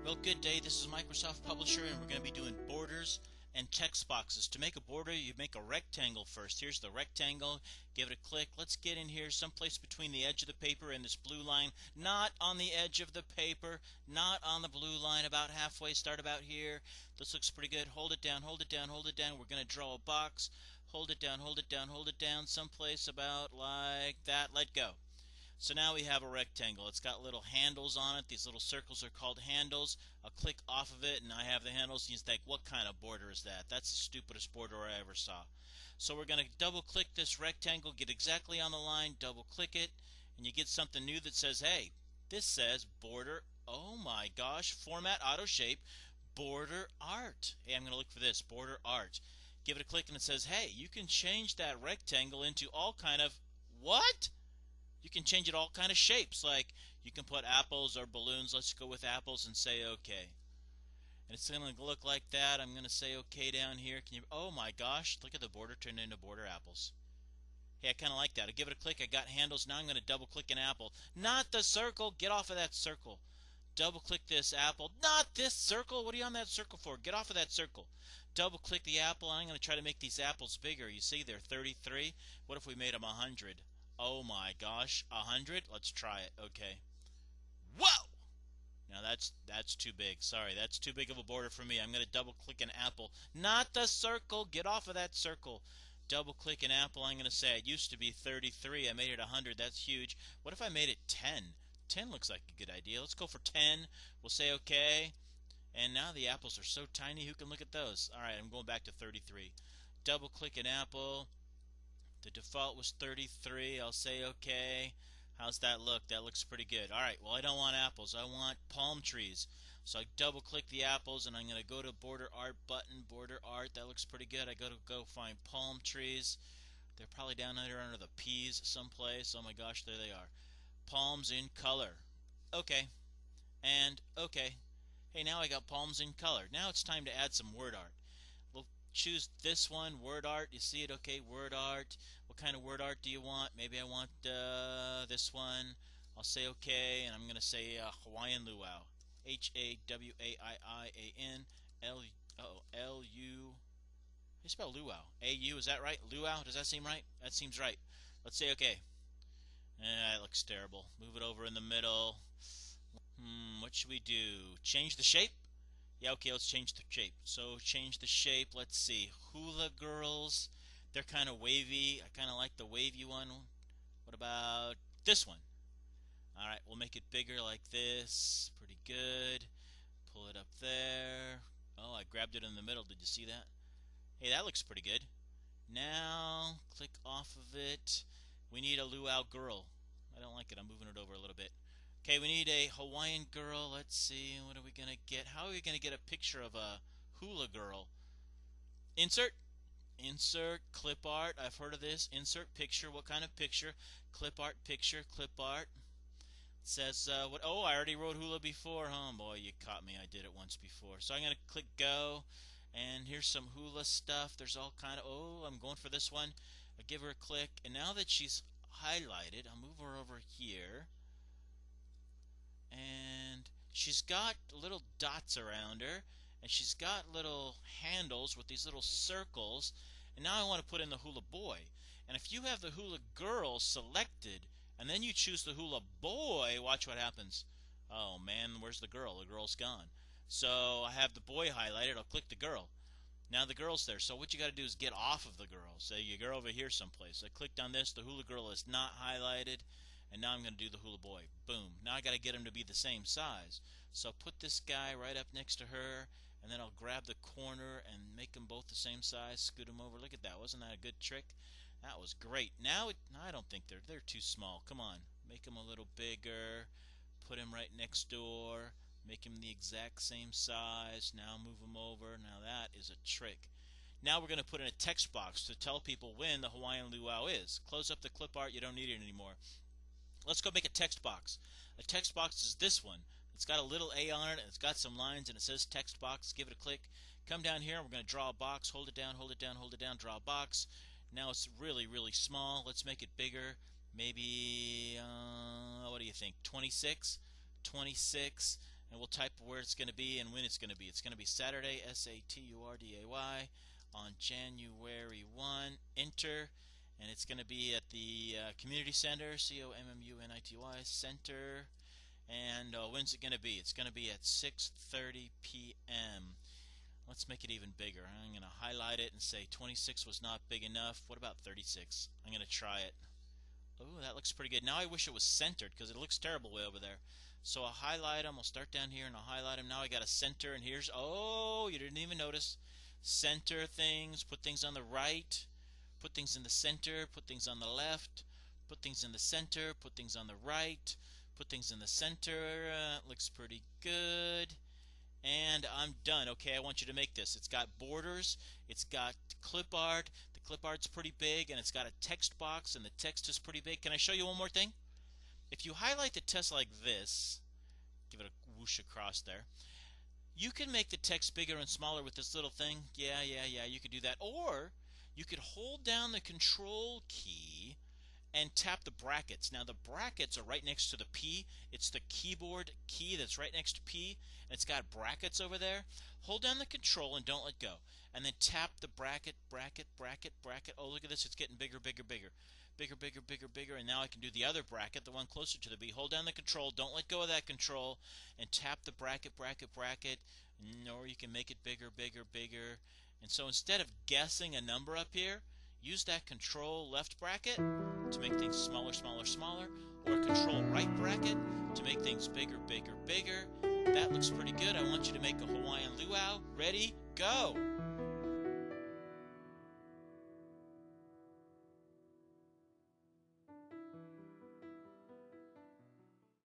Well, good day. This is Microsoft Publisher, and we're going to be doing borders and text boxes. To make a border, you make a rectangle first. Here's the rectangle. Give it a click. Let's get in here someplace between the edge of the paper and this blue line. Not on the edge of the paper. Not on the blue line. About halfway. Start about here. This looks pretty good. Hold it down. Hold it down. Hold it down. We're going to draw a box. Hold it down. Hold it down. Hold it down. Someplace about like that. Let go. So now we have a rectangle. It's got little handles on it. These little circles are called handles. I'll click off of it and I have the handles. You think, what kind of border is that? That's the stupidest border I ever saw. So we're going to double click this rectangle, get exactly on the line, double click it, and you get something new that says, hey, this says border, oh my gosh, format auto shape, border art. Hey, I'm going to look for this, border art. Give it a click and it says, hey, you can change that rectangle into all kind of, what? You can change it all kind of shapes, like you can put apples or balloons. Let's go with apples and say OK. And it's going to look like that. I'm going to say OK down here. Can you? Oh my gosh, look at the border turned into border apples. Hey, I kind of like that. I give it a click. I got handles. Now I'm going to double click an apple. Not the circle. Get off of that circle. Double click this apple. Not this circle. What are you on that circle for? Get off of that circle. Double click the apple. I'm going to try to make these apples bigger. You see, they're 33. What if we made them 100? Oh my gosh, 100? Let's try it. Okay. Whoa! Now that's too big. Sorry, that's too big of a border for me. I'm going to double click an apple. Not the circle. Get off of that circle. Double click an apple. I'm going to say it used to be 33. I made it 100. That's huge. What if I made it 10? 10 looks like a good idea. Let's go for 10. We'll say okay. And now the apples are so tiny. Who can look at those? All right, I'm going back to 33. Double click an apple. The default was 33. I'll say OK. How's that look? That looks pretty good. Alright, well I don't want apples. I want palm trees. So I double click the apples and I'm going to go to Border Art button. Border Art. That looks pretty good. I go find palm trees. They're probably down under the peas someplace. Oh my gosh, there they are. Palms in color. OK. And OK. Hey, now I got palms in color. Now it's time to add some word art. We'll choose this one, word art. You see it? Okay, word art. What kind of word art do you want? Maybe I want this one. I'll say okay, and I'm going to say Hawaiian luau. Hawaiian L-U. How do you spell luau? A-U, is that right? Luau, does that seem right? That seems right. Let's say okay. That looks terrible. Move it over in the middle. What should we do? Change the shape? Yeah, okay, let's change the shape. So change the shape. Let's see. Hula girls. They're kind of wavy. I kind of like the wavy one. What about this one? All right, we'll make it bigger like this. Pretty good. Pull it up there. Oh, I grabbed it in the middle. Did you see that? Hey, that looks pretty good. Now, click off of it. We need a luau girl. I don't like it. I'm moving it over a little bit. Okay, we need a Hawaiian girl. Let's see, what are we going to get? How are we going to get a picture of a hula girl? Insert. Insert clip art. I've heard of this. Insert picture. What kind of picture? Clip art picture. Clip art. It says, what? Oh, I already wrote hula before. Oh, boy, you caught me. I did it once before. So I'm going to click go. And here's some hula stuff. There's all kind of, oh, I'm going for this one. I give her a click. And now that she's highlighted, I'll move her over here. And she's got little dots around her, and she's got little handles with these little circles, and now I want to put in the hula boy. And if you have the hula girl selected and then you choose the hula boy, watch what happens. Oh man, where's the girl? The girl's gone. So I have the boy highlighted. I'll click the girl. Now the girl's there. So what you got to do is get off of the girl. So you go over here someplace. I clicked on this. The hula girl is not highlighted. And now I'm going to do the hula boy. Boom. Now I got to get them to be the same size. So put this guy right up next to her, and then I'll grab the corner and make them both the same size. Scoot them over. Look at that. Wasn't that a good trick? That was great. Now I don't think they're too small. Come on. Make them a little bigger. Put him right next door. Make him the exact same size. Now move him over. Now that is a trick. Now we're going to put in a text box to tell people when the Hawaiian luau is. Close up the clip art. You don't need it anymore. Let's go make a text box. A text box is this one. It's got a little A on it, and it's got some lines, and it says text box. Give it a click. Come down here, and we're going to draw a box. Hold it down, hold it down, hold it down, draw a box. Now it's really, really small. Let's make it bigger. Maybe, what do you think, 26? 26. and we'll type where it's going to be and when it's going to be. It's going to be Saturday, Saturday, on January 1. Enter, and it's going to be at the Community Center, COMMUNITY Center. And when's it going to be? It's going to be at 6:30 p.m. Let's make it even bigger. I'm going to highlight it and say 26 was not big enough. What about 36? I'm going to try it. Oh, that looks pretty good. Now I wish it was centered because it looks terrible way over there. So I'll highlight them. I'll start down here and I'll highlight them. Now I got a center, and here's, oh, you didn't even notice. Center things, put things on the right, put things in the center, put things on the left, put things in the center, put things on the right, put things in the center. Looks pretty good. And I'm done. Okay, I want you to make this. It's got borders, it's got clip art. The clip art's pretty big, and it's got a text box, and the text is pretty big. Can I show you one more thing? If you highlight the text like this, give it a whoosh across there, you can make the text bigger and smaller with this little thing. Yeah, you could do that. Or you could hold down the control key and tap the brackets. Now the brackets are right next to the P. It's the keyboard key that's right next to P, and it's got brackets over there. Hold down the control and don't let go. And then tap the bracket. Oh, look at this. It's getting bigger. Bigger. And now I can do the other bracket, the one closer to the B. Hold down the control. Don't let go of that control. And tap the bracket. Or you can make it bigger. And so instead of guessing a number up here, use that control left bracket to make things smaller, or control right bracket to make things bigger. That looks pretty good. I want you to make a Hawaiian luau. Ready? Go!